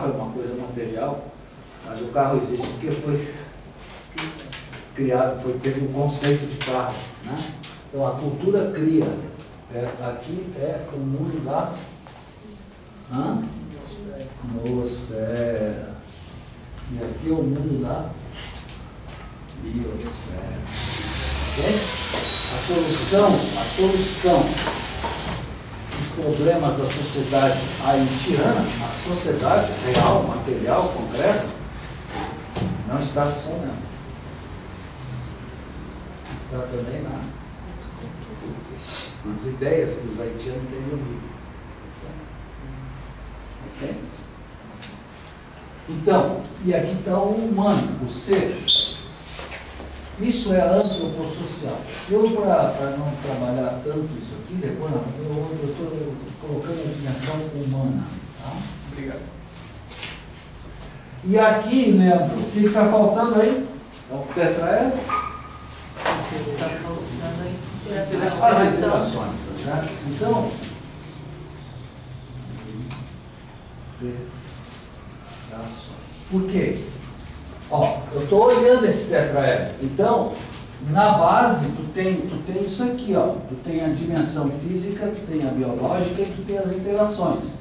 carro é uma coisa material, mas o carro existe porque foi criado, teve um conceito de carro, né? Então a cultura cria. Aqui é o mundo da nosfera. E aqui é o mundo da biosfera. Okay? A solução dos problemas da sociedade haitiana, a sociedade real, material, concreta, não está só nela. Está também nas ideias que os haitianos têm ouvido. Ok? Então, e aqui está o humano, o ser. Isso é antropossocial. Eu, para não trabalhar tanto isso aqui, depois eu estou colocando a dimensão humana. Tá? Obrigado. E aqui, Leandro, o que está faltando aí? É o tetraedro. Está faltando aí As interações, tá certo? Então, por quê? Ó, eu estou olhando esse tetraedro. Então, na base, tu tem isso aqui, ó. Tu tem a dimensão física, tu tem a biológica e tu tem as interações.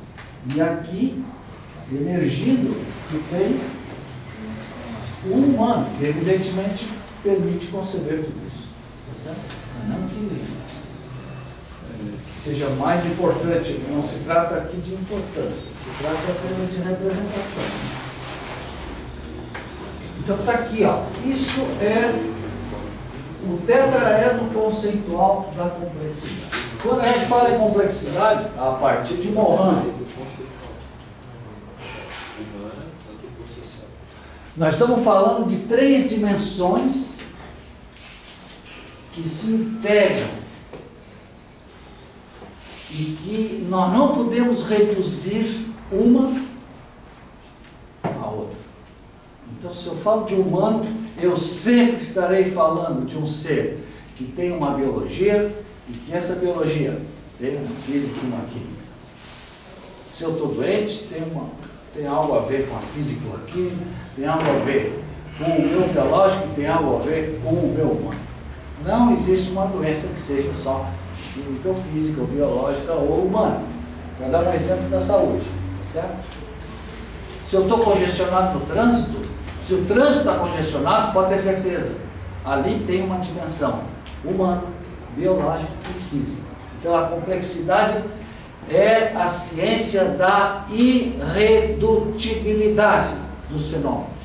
E aqui, emergindo, tu tem o humano, que evidentemente permite conceber tudo isso. Tá certo? Não que seja mais importante, não se trata aqui de importância, se trata apenas de representação. Então está aqui, ó. Isso é o tetraedro conceitual da complexidade. Quando a gente fala em complexidade, a partir de Mohan, nós estamos falando de 3 dimensões que se integram e que nós não podemos reduzir uma à outra. Então, se eu falo de humano, eu sempre estarei falando de um ser que tem uma biologia e que essa biologia tem uma física e uma química. Se eu estou doente, tem algo a ver com a física e a química, tem algo a ver com o meu biológico e tem algo a ver com o meu humano. Não existe uma doença que seja só química ou física ou biológica ou humana. Para dar um exemplo da saúde, certo? Se eu estou congestionado no trânsito, se o trânsito está congestionado, pode ter certeza, ali tem uma dimensão humana, biológica e física. Então a complexidade é a ciência da irredutibilidade dos fenômenos.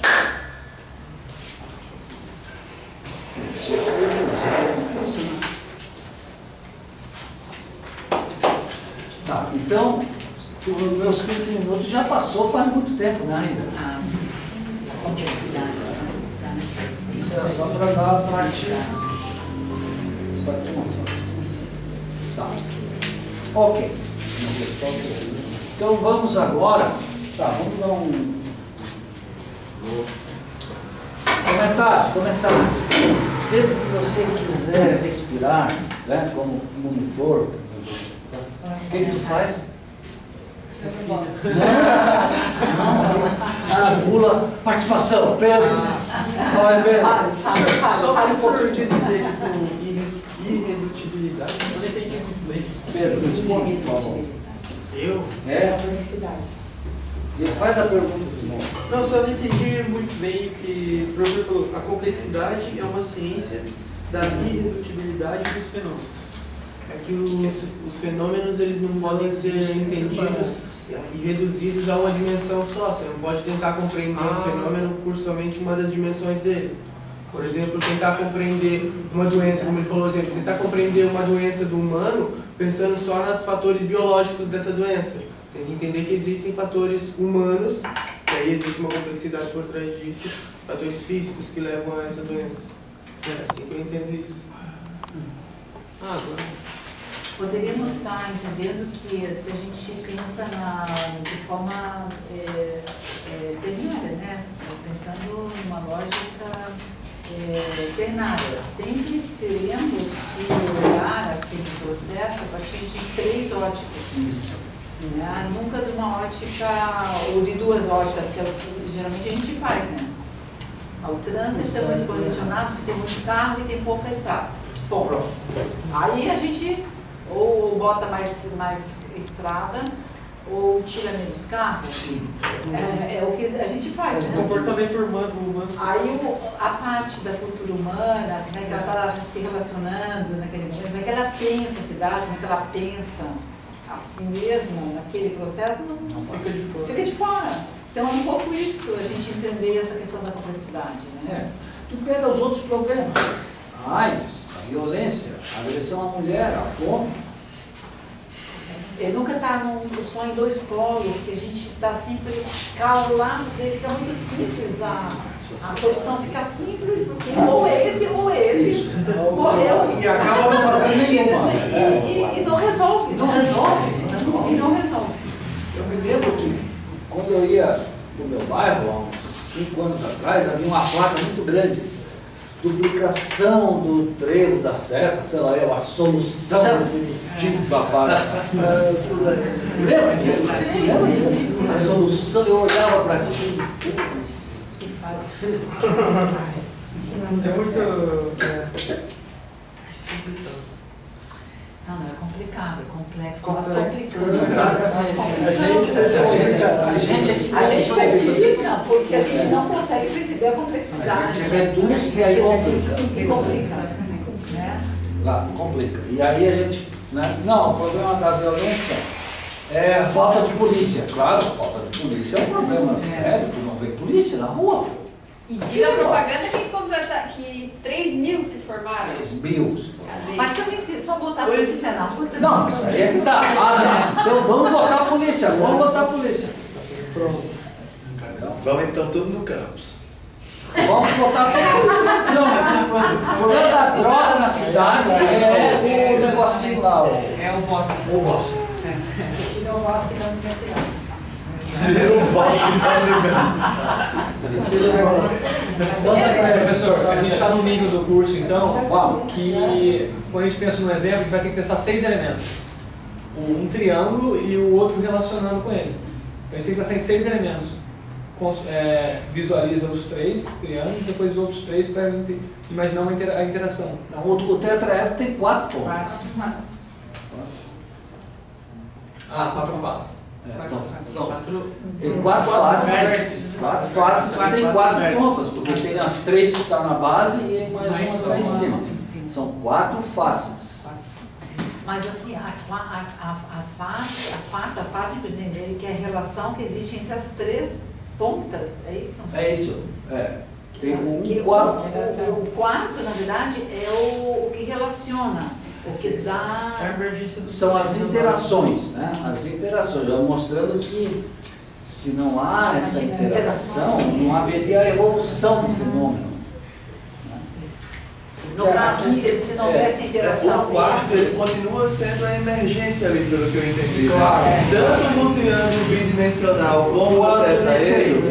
Tá, então, os meus 15 minutos já passou faz muito tempo, né, Rita? Isso era só para dar uma prática. Tá. Ok. Então vamos agora. Tá, vamos dar uns comentários. Sempre que você quiser respirar, né, como monitor, o que tu faz? Estimula participação. Pedro. Só para o senhor quis dizer que irredutibilidade, eu não entendi muito bem. Pedro, responde, por favor. Eu? É. Ele faz a pergunta de novo. Não, só não entendi muito bem o que o professor falou. A complexidade é uma ciência da irredutibilidade dos fenômenos. É que os fenômenos eles não podem ser entendidos e reduzidos a uma dimensão só. Você não pode tentar compreender um fenômeno por somente uma das dimensões dele. Por exemplo, tentar compreender uma doença, como ele falou, exemplo, tentar compreender uma doença do humano pensando só nos fatores biológicos dessa doença. Tem que entender que existem fatores humanos, e aí existe uma complexidade por trás disso, fatores físicos que levam a essa doença. É assim que eu entendo isso. Agora. Poderíamos estar entendendo que se a gente pensa de forma ternária, né? Pensando numa lógica ternária, sempre teremos que olhar aquele processo a partir de 3 óticas. Isso. né? Nunca de uma ótica, ou de duas óticas, que é o que geralmente a gente faz, né? O trânsito é muito congestionado, porque tem muito carro e tem pouca estrada. Bom, aí a gente ou bota mais estrada, ou tira menos carros. Sim. É o que a gente faz, né? Comportamento humano. Aí a parte da cultura humana, como é que ela está se relacionando naquele momento, como é que ela pensa a cidade, como é que ela pensa a si mesma naquele processo, não Fica de fora. fica de fora. Então é um pouco isso, a gente entender essa questão da complexidade, né? Tu pega os outros problemas, a AIDS, a violência, a agressão à mulher, a fome. Ele nunca está só em dois polos, que a gente está sempre calado, fica muito simples, a solução fica simples, porque ou esse, morreu. E acaba não fazendo nenhuma. E não resolve. Eu me lembro que quando eu ia para o meu bairro, há uns 5 anos atrás, havia uma placa muito grande. Duplicação do trevo da seta, sei lá, a solução definitiva para... Lembra disso? A solução, eu olhava para aquilo. É muito... Não, é complicado, é complexo. Complexo. A gente complica porque a gente não consegue perceber a complexidade. A gente reduz e aí complica. E complica, né? Lá, complica. E aí a gente... Né? Não, o problema da violência é falta de polícia. Claro, falta de polícia é um problema sério. Tu não vê polícia na rua. E diz a propaganda que 3 mil se formaram. 3 mil. Cadê? Mas também se só botar a polícia na rua também. Não, isso aí é que dá. Ah, não. Então vamos botar a polícia. Pronto. Vamos então tudo no campus. Vamos botar a polícia. Não, o problema da droga na cidade é o negocinho lá. É o bosque. O bosque. Tira o bosque da universidade. Eu posso Professor, a gente está no nível do curso, então, Vamos. que quando a gente pensa no exemplo, a gente vai ter que pensar 6 elementos. Um triângulo e o outro relacionando com ele. Então a gente tem que pensar em 6 elementos. Visualiza os 3 triângulos, depois os outros 3 para imaginar a interação. O tetraedro tem 4 pontos. Ah, 4 faces. Tem 4 faces. 4 faces tem 4 pontas, porque tem as 3 que estão na base e mais uma lá em cima. São 4 faces. Mas assim, a quarta fase para entender que é a relação que existe entre as 3 pontas, é isso? É isso. Tem O quarto, na verdade, é o que relaciona. O que dá... São as interações, né? As interações, já mostrando que se não há essa interação, não haveria evolução do fenômeno. No caso, se não houvesse interação... O quarto ele continua sendo a emergência ali, pelo que eu entendi. Claro. Né? Tanto no triângulo bidimensional como no tetraedro, o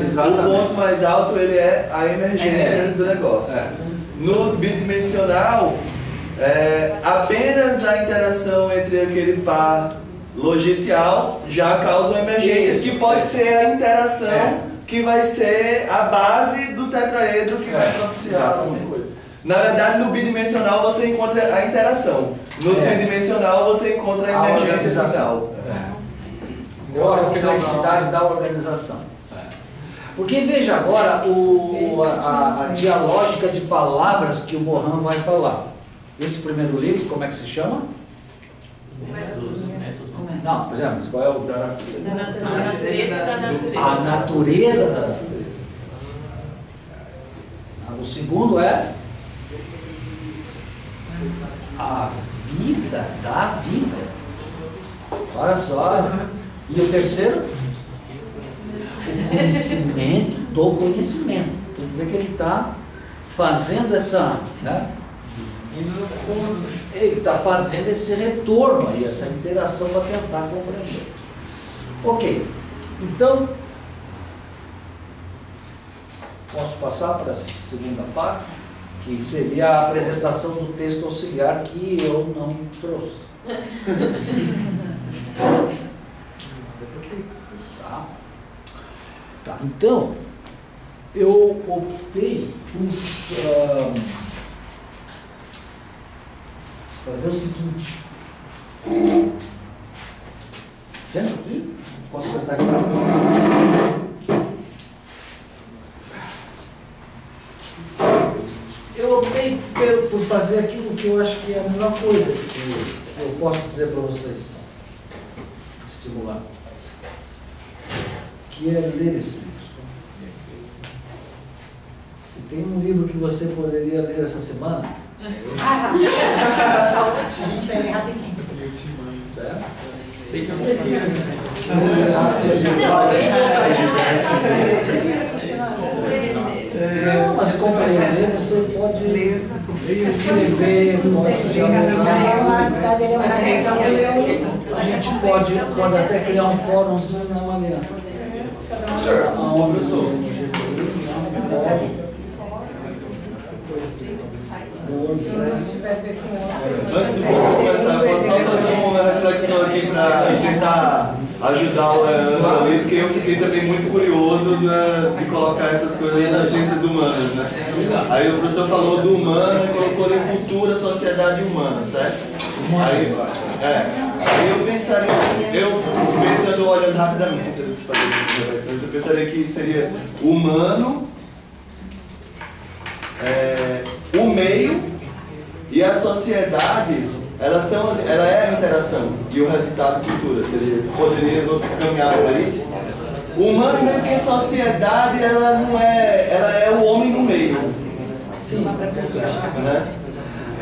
ponto mais alto ele é a emergência do negócio. No bidimensional, apenas a interação entre aquele par logicial já causa uma emergência, que pode ser a interação que vai ser a base do tetraedro que vai propiciar alguma coisa. Na verdade, no bidimensional você encontra a interação, no tridimensional você encontra a emergência final. Ou a complexidade da organização. Porque veja agora a dialógica de palavras que o Mohan vai falar. Esse primeiro livro, como é que se chama? Não, por exemplo, qual é o da natureza? A natureza da natureza. O segundo é a vida da vida. Olha só. E o terceiro? O conhecimento do conhecimento. Tu vê que ele está fazendo essa, né? Ele está fazendo esse retorno aí, essa interação para tentar compreender. Ok, então posso passar para a segunda parte, que seria a apresentação do texto auxiliar que eu não trouxe. Tá, então, eu optei por fazer o seguinte. Senta aqui? Posso sentar aqui? Eu optei por fazer aquilo que eu acho que é a melhor coisa que eu posso dizer para vocês. Estimular. Que é ler esse livro. Se tem um livro que você poderia ler essa semana... A gente vai ler rapidinho. Certo? Tem que acompanhar. Não, mas compreender, você pode escrever, pode dialogar. A gente pode até criar um fórumzinho na manhã. Professor, antes de você começar, eu posso só fazer uma reflexão aqui para tentar ajudar o Leandro ali, porque eu fiquei também muito curioso de colocar essas coisas nas ciências humanas, né? Aí o professor falou do humano e colocou em cultura, sociedade humana, certo? Aí eu pensaria assim, pensando, olhando rapidamente, eu pensaria que seria humano, o meio e a sociedade, ela é a interação e o resultado de cultura. Poderia caminhar por aí? O humano, mesmo que a sociedade, ela é o homem no meio. Sim, né?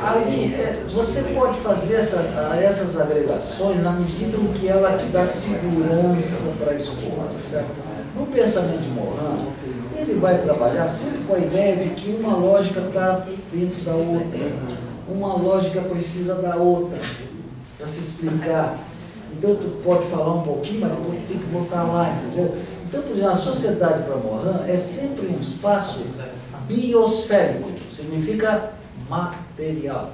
Aí, você pode fazer essas agregações na medida em que ela te dá segurança para a escola, certo? No pensamento de Morin, ele vai trabalhar sempre com a ideia de que uma lógica está dentro da outra, uma lógica precisa da outra para se explicar. Então, tu pode falar um pouquinho, mas depois tem que voltar lá, entendeu? Então, por exemplo, a sociedade para Morin é sempre um espaço biosférico, significa material.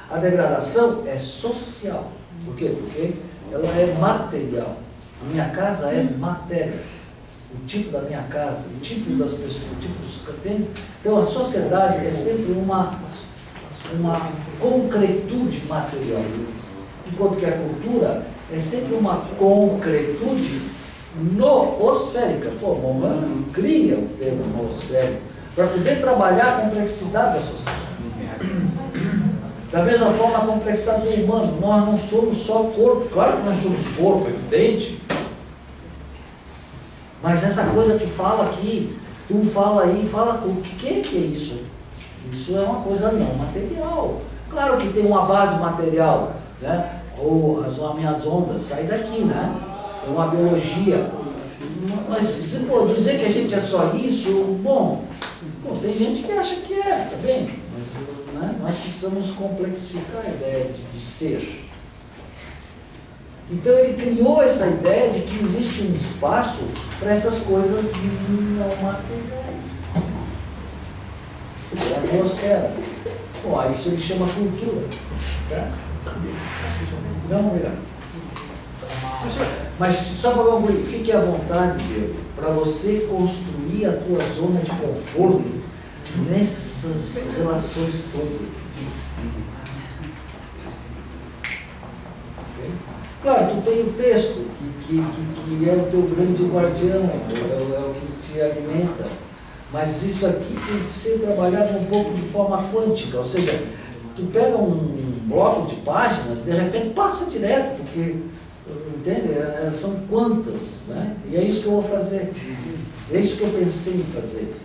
A degradação é social. Por quê? Porque ela é material. A minha casa é matéria. O tipo da minha casa, o tipo das pessoas, o tipo dos que eu tenho. Então a sociedade é sempre uma concretude material. Enquanto que a cultura é sempre uma concretude noosférica. Pô, Morin cria o termo noosférico para poder trabalhar a complexidade da sociedade. Da mesma forma, a complexidade do humano. Nós não somos só corpo. Claro que nós somos corpo, é evidente. Mas essa coisa que fala aqui, tu fala aí, fala o que é isso? Isso é uma coisa não material. Claro que tem uma base material, né? Ou as minhas ondas saem daqui, né? É uma biologia. Mas se pode dizer que a gente é só isso, bom, tem gente que acha que é, tá bem? Mas, né? Nós precisamos complexificar a ideia de ser. Então ele criou essa ideia de que existe um espaço para essas coisas não materiais. É a atmosfera. Bom, isso ele chama cultura. Certo? Não, Mira. Mas só para concluir, fique à vontade, Diego, para você construir a tua zona de conforto nessas relações todas. Claro, tu tem o texto, que é o teu grande guardião, é o que te alimenta, mas isso aqui tem que ser trabalhado um pouco de forma quântica, ou seja, tu pega um bloco de páginas, de repente passa direto, porque, entende? São quantas, né? E é isso que eu vou fazer, é isso que eu pensei em fazer,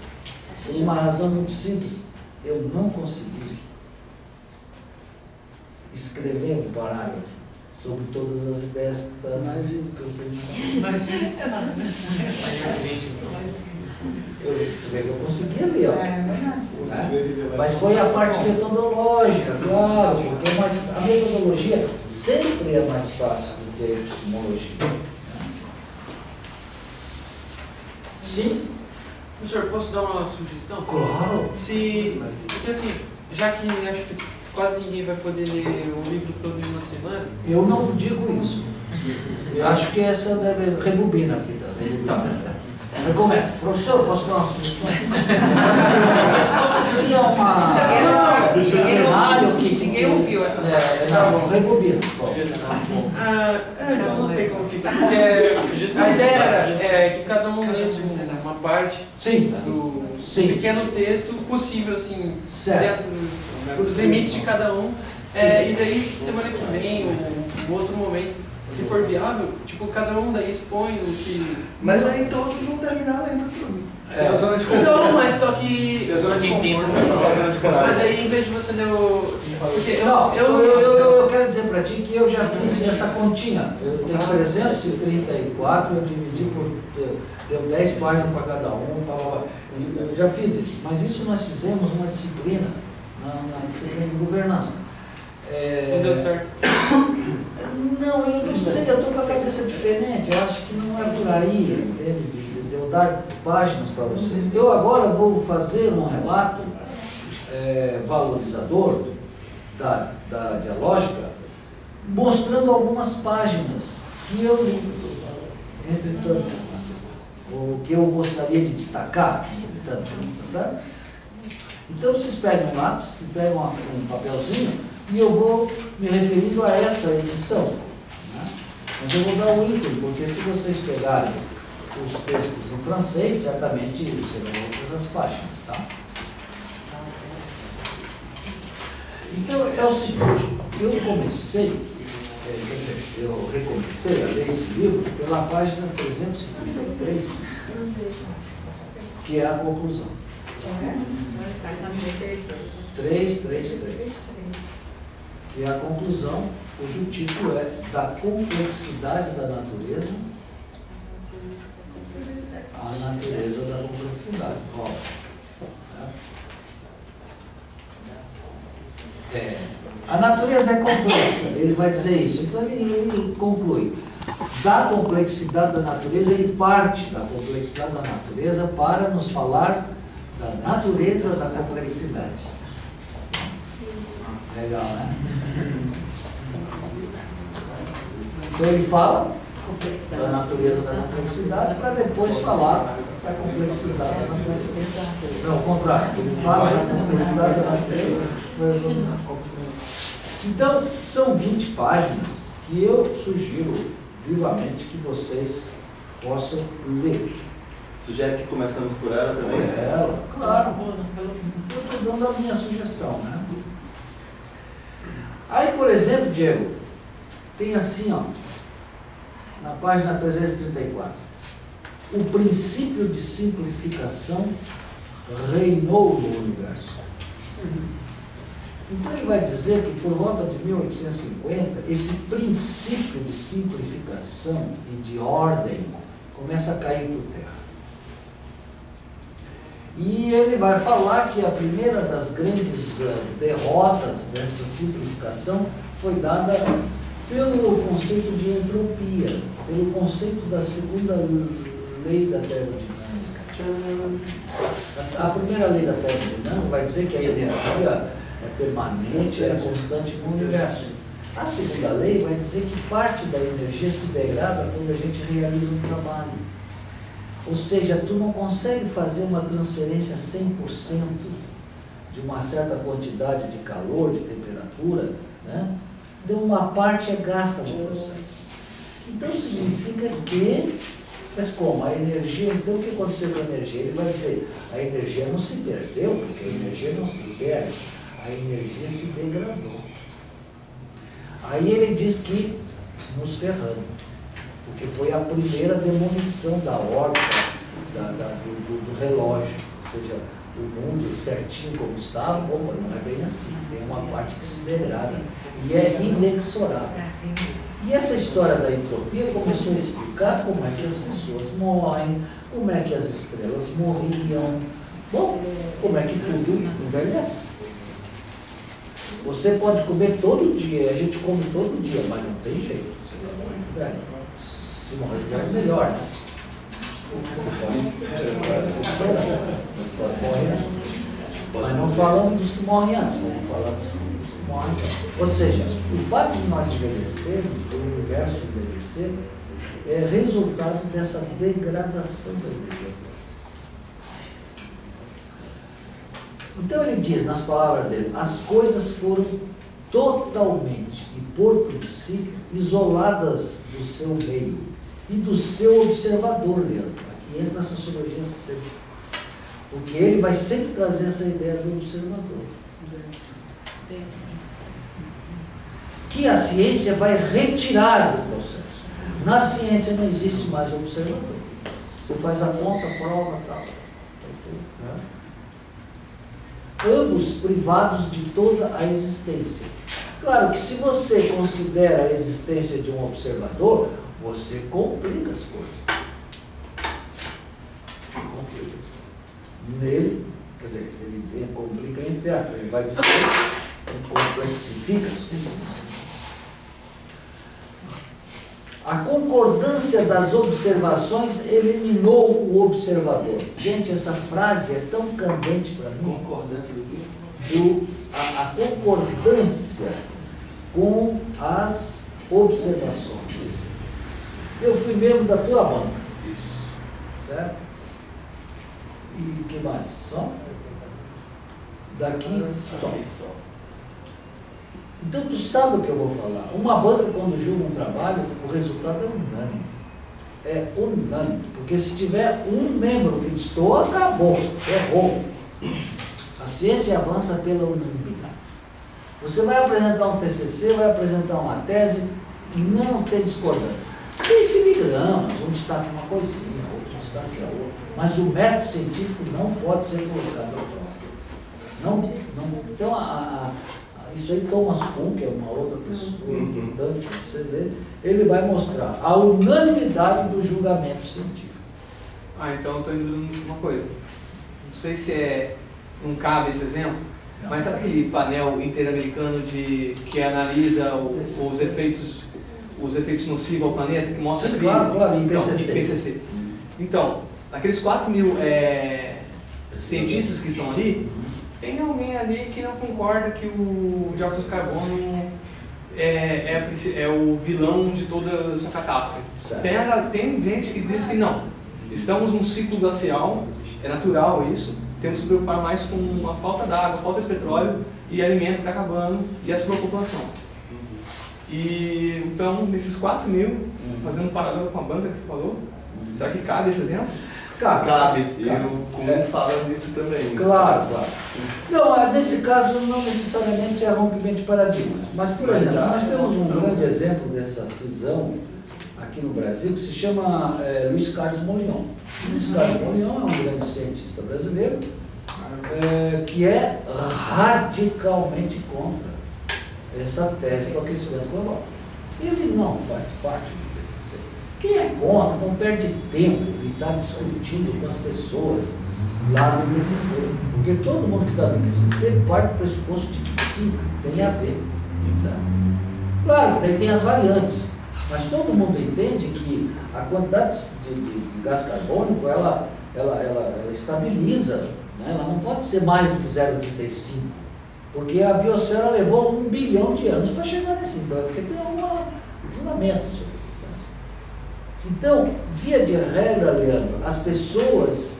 por uma razão muito simples, eu não consegui escrever um parágrafo sobre todas as ideias que estão na agenda que eu tenho. Tu vê que eu consegui ali, ó. Né? Mas foi a parte metodológica, claro, porque a metodologia sempre é mais fácil do que a epistemologia. Sim? Professor, posso dar uma sugestão? Claro. Porque assim, já que acho que quase ninguém vai poder ler o livro todo em uma semana. Eu não digo isso. Eu acho que essa deve rebobina a fita. Recomeça. Professor, posso dar uma sugestão? Essa cria uma cenário que Ninguém ouviu essa não, rebobina. Então não sei como fica, porque a ideia é que cada um lesse uma parte do pequeno texto possível, assim, certo, dentro dos limites de cada um. E daí, semana que vem, ou outro momento, se for viável, tipo, cada um daí expõe o que... Mas aí todos vão terminar lendo tudo. A zona de conforto. Não, mas só que... A zona de conforto. Mas aí, em vez de você ler o... Porque não, eu quero dizer para ti que eu já fiz essa continha. Eu tenho 334, eu dividi por... Deu 10 páginas para cada um, eu já fiz isso. Mas isso nós fizemos uma disciplina, na disciplina de governança. Não deu certo. Não, eu não sei, eu estou com a cabeça diferente, eu acho que não é por aí, entende? De eu dar páginas para vocês. Eu agora vou fazer um relato valorizador da dialógica, mostrando algumas páginas que eu li, entretanto, o que eu gostaria de destacar, entretanto, sabe? Então vocês pegam um lápis, pegam um papelzinho, e eu vou me referindo a essa edição. Né? Mas eu vou dar um ícone, porque se vocês pegarem os textos em francês, certamente serão outras as páginas. Tá? Então é o seguinte, eu comecei, quer dizer, eu recomecei a ler esse livro pela página 353, que é a conclusão. 333. Que é a conclusão, cujo título é Da Complexidade da Natureza, a natureza da complexidade. Ó, a natureza é complexa, ele vai dizer isso. Então ele conclui. Da complexidade da natureza, ele parte da complexidade da natureza para nos falar da natureza da complexidade. Legal, né? Então ele fala da natureza da complexidade para depois falar da complexidade da natureza. Não, ao contrário, ele fala da complexidade da natureza. Então, são 20 páginas que eu sugiro vivamente que vocês possam ler. Sugere que começamos por ela também? Por ela, claro. Eu estou dando a minha sugestão, né? Aí, por exemplo, Diego, tem assim, ó, na página 334, o princípio de simplificação reinou no universo. Então ele vai dizer que por volta de 1850, esse princípio de simplificação e de ordem começa a cair por terra. E ele vai falar que a primeira das grandes derrotas dessa simplificação foi dada pelo conceito de entropia, pelo conceito da segunda lei da termodinâmica. A primeira lei da termodinâmica vai dizer que a energia é permanente, é constante no universo. A segunda lei vai dizer que parte da energia se degrada quando a gente realiza um trabalho. Ou seja, tu não consegue fazer uma transferência 100% de uma certa quantidade de calor, de temperatura, né? Então uma parte é gasta no processo. Então significa que, mas como? A energia, então o que aconteceu com a energia? Ele vai dizer, a energia não se perdeu, porque a energia não se perde, a energia se degradou. Aí ele diz que nos ferramos. Porque foi a primeira demolição da órbita do relógio, ou seja, o mundo certinho como estava, opa, não é bem assim, tem uma parte que se degrada e é inexorável. E essa história da entropia começou a explicar como é que as pessoas morrem, como é que as estrelas morriam, bom, como é que tudo envelhece. Você pode comer todo dia, a gente come todo dia, mas não tem jeito, você vai morrer de velho. Se morrer de velho, melhor, né? Mas não falamos dos que morrem antes, não falamos dos que morrem antes. Ou seja, o fato de nós envelhecermos, do universo envelhecer, é resultado dessa degradação da vida. Então ele diz, nas palavras dele, as coisas foram totalmente e por princípio isoladas do seu meio e do seu observador, Leandro. Aqui entra a sociologia sempre. Porque ele vai sempre trazer essa ideia do observador. Que a ciência vai retirar do processo. Na ciência não existe mais observador. Você faz a conta, prova, tal. Ambos privados de toda a existência. Claro que se você considera a existência de um observador, você complica as coisas. Você complica as coisas. Nele, quer dizer, ele complica entre aspas, ele vai dizer, ele complexifica as coisas. A concordância das observações eliminou o observador. Gente, essa frase é tão candente para mim. Concordância do quê? A concordância com as observações. Eu fui membro da tua banca. Isso. Certo? E o que mais? Só? Daqui só. Então tu sabe o que eu vou falar. Uma banca, quando julga um trabalho, o resultado é unânime. É unânime. Porque se tiver um membro que destoa, acabou. Errou. A ciência avança pela unanimidade. Você vai apresentar um TCC, vai apresentar uma tese, não tem discordância. Tem filigramas, um destaca uma coisinha, outro destaca a outra. Mas o método científico não pode ser colocado à prova. Não. Então, isso aí, Thomas Kuhn, que é uma outra pessoa importante para vocês lerem, ele vai mostrar a unanimidade do julgamento científico. Então eu estou em dúvida de uma coisa. Não sei se não cabe esse exemplo, mas sabe aquele painel interamericano que analisa os efeitos nocivos ao planeta, que mostra a crise? Claro, IPCC. IPCC. Então, aqueles 4.000 cientistas que estão ali, tem alguém ali que não concorda que o dióxido de carbono é o vilão de toda essa catástrofe. Tem gente que diz que não. Estamos num ciclo glacial, é natural isso. Temos que se preocupar mais com a falta d'água, falta de petróleo e alimento que está acabando e a superpopulação. E então, nesses 4.000, fazendo um paralelo com a banca que você falou, será que cabe esse exemplo? Cabe. E o Kuhn fala nisso também. Claro. Não, nesse caso não necessariamente é rompimento de paradigmas. Mas, por exemplo, nós temos um grande exemplo dessa cisão aqui no Brasil que se chama Luiz Carlos Molion. Luiz Carlos Molion é um grande cientista brasileiro que é radicalmente contra essa tese do aquecimento global. Ele não faz parte do PCC. Quem é contra não perde tempo em estar discutindo com as pessoas lá no PCC. Porque todo mundo que está no PCC parte do pressuposto de que sim, tem a ver. Sabe? Claro, daí tem as variantes. Mas todo mundo entende que a quantidade de gás carbônico, ela estabiliza, né? Ela não pode ser mais do que 0,35, porque a biosfera levou 1 bilhão de anos para chegar nesse então, porque tem algum fundamento isso aqui. Então, via de regra, Leandro, as pessoas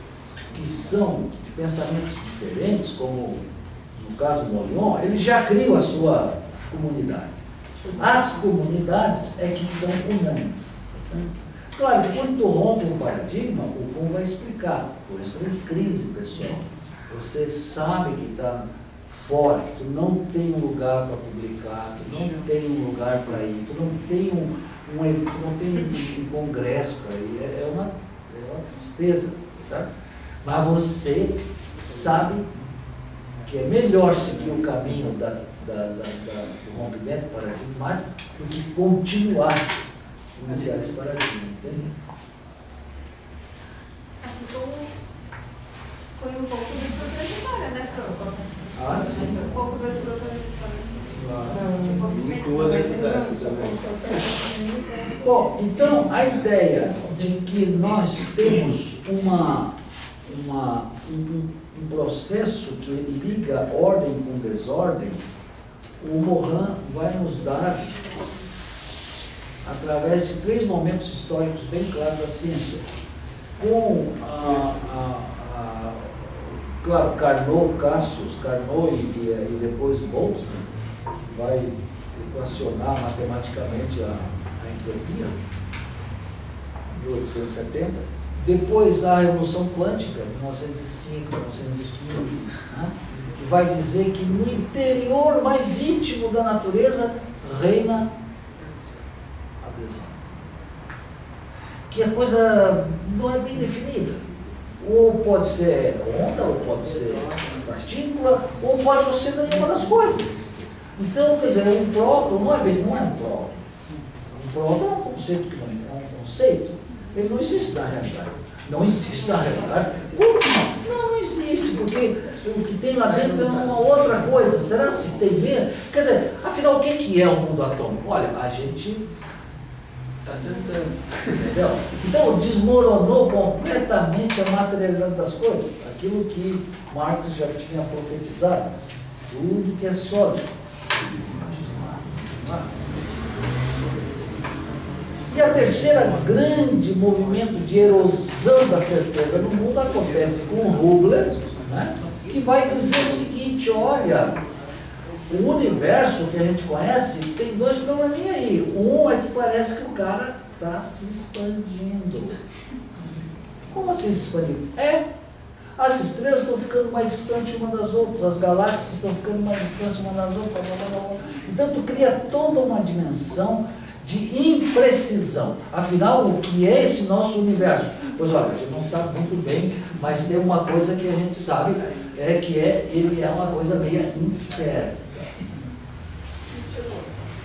que são de pensamentos diferentes, como no caso do Molion, eles já criam a sua comunidade. As comunidades é que são unânimes. Claro que quando tu rompe um paradigma, o Kuhn vai explicar. Por isso é crise, pessoal. Você sabe que está fora, que tu não tem um lugar para publicar, tu não tem um lugar para ir, tu não tem um congresso para ir. É uma tristeza, sabe? Mas você sabe que é melhor seguir o caminho do rompimento paradigmático do que continuar a iniciar esse paradigma, entende? Assim como foi um pouco da sua trajetória, né, Pro? Sim. Um pouco da sua trajetória. Inclua dentro dessa também. Bom, então a ideia de que nós temos um processo que ele liga ordem com desordem, o Morin vai nos dar, através de 3 momentos históricos bem claros da ciência. Com claro, Carnot, Cassius, Carnot e depois Boltzmann, vai equacionar matematicamente a entropia, 1870. Depois a Revolução Quântica, 1905, 1915, né? Que vai dizer que no interior mais íntimo da natureza reina a desordem. Que a coisa não é bem definida. Ou pode ser onda, ou pode ser partícula, ou pode não ser nenhuma das coisas. Então, quer dizer, um próton não é um próton. Um próton é um conceito que não é um conceito. Ele não existe na realidade. Não existe na realidade. Como não? Não existe, porque o que tem lá dentro é uma outra coisa. Será se tem mesmo? Quer dizer, afinal, o que é o mundo atômico? Olha, a gente está tentando. Entendeu? Então, desmoronou completamente a materialidade das coisas. Aquilo que Marx já tinha profetizado. Tudo que é sólido. E a terceira grande movimento de erosão da certeza no mundo acontece com o Hubble, né, que vai dizer o seguinte: olha, o universo que a gente conhece tem 2 probleminhas aí. Um é que parece que o cara está se expandindo. Como assim se expandindo? As estrelas estão ficando mais distantes uma das outras, as galáxias estão ficando mais distantes uma das outras. Então tu cria toda uma dimensão de imprecisão. Afinal, o que é esse nosso universo? Pois olha, a gente não sabe muito bem, mas tem uma coisa que a gente sabe, ele é uma coisa meio incerta.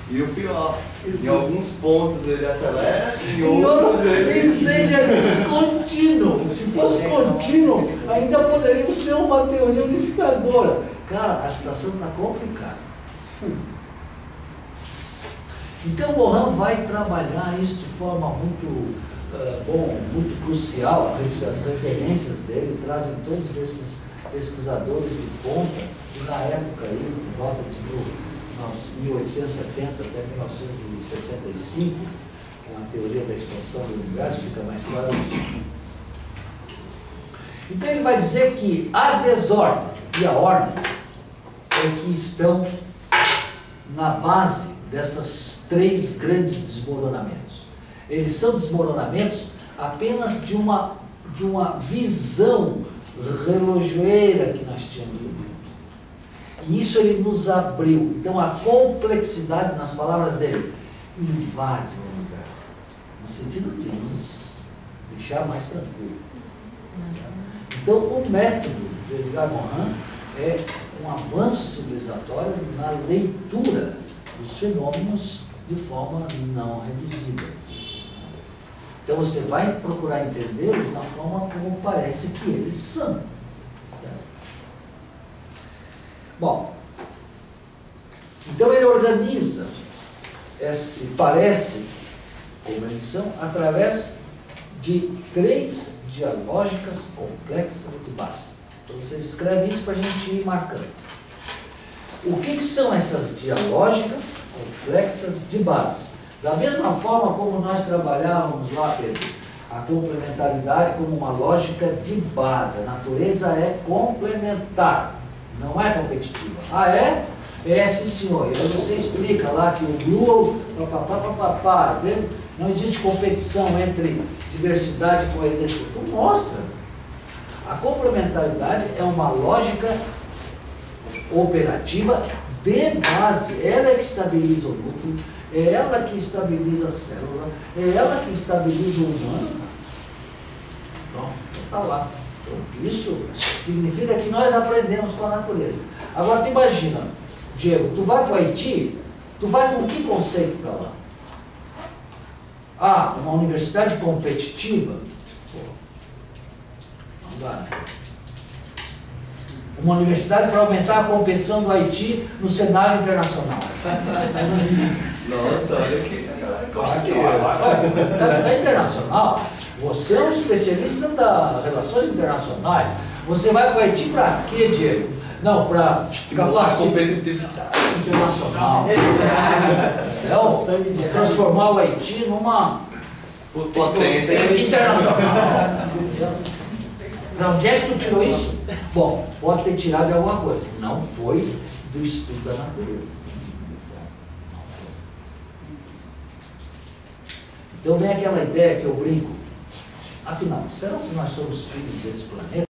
E o pior, em alguns pontos ele acelera, em outros ele é descontínuo. Se fosse contínuo, ainda poderíamos ter uma teoria unificadora. Cara, a situação está complicada. Então, Morin vai trabalhar isso de forma muito, muito crucial. As referências dele trazem todos esses pesquisadores de ponta, e na época, aí, por volta de 1870 até 1965, com a teoria da expansão do universo, fica mais claro isso. Então, ele vai dizer que a desordem e a ordem é que estão na base dessas 3 grandes desmoronamentos. Eles são desmoronamentos apenas de uma visão relojoeira que nós tínhamos do mundo. E isso ele nos abriu. Então a complexidade, nas palavras dele, invade o universo, no sentido de nos deixar mais tranquilo. Então o método de Edgar Morin é um avanço civilizatório na leitura dos fenômenos de forma não reduzidas. Então você vai procurar entendê-los na forma como parece que eles são. Certo? Bom, então ele organiza esse parece como eles são através de 3 dialógicas complexas de base. Então vocês escrevem isso para a gente ir marcando. O que são essas dialógicas complexas de base? Da mesma forma como nós trabalhávamos lá, Pedro, a complementaridade como uma lógica de base. A natureza é complementar, não é competitiva. Ah, é? É, sim, senhor. E aí você explica lá que o Blue, não existe competição entre diversidade e coerência. Tu mostra. A complementaridade é uma lógica operativa de base. Ela é que estabiliza o núcleo, é ela que estabiliza a célula, é ela que estabiliza o humano. Então, está lá. Então, isso significa que nós aprendemos com a natureza. Agora, tu imagina, Diego, tu vai para o Haiti, tu vai com que conceito para lá? Ah, uma universidade competitiva? Pô, não dá, né? Uma universidade para aumentar a competição do Haiti no cenário internacional. Nossa, olha que... Na internacional, Você é um especialista das relações internacionais. Você vai para o Haiti para quê, Diego? Não, para estimular a competitividade internacional. Transformar o Haiti numa potência internacional. Para onde é que tu tirou isso? Bom, pode ter tirado de alguma coisa. Não foi do estudo da natureza. Então vem aquela ideia que eu brinco. Afinal, será que nós somos filhos desse planeta?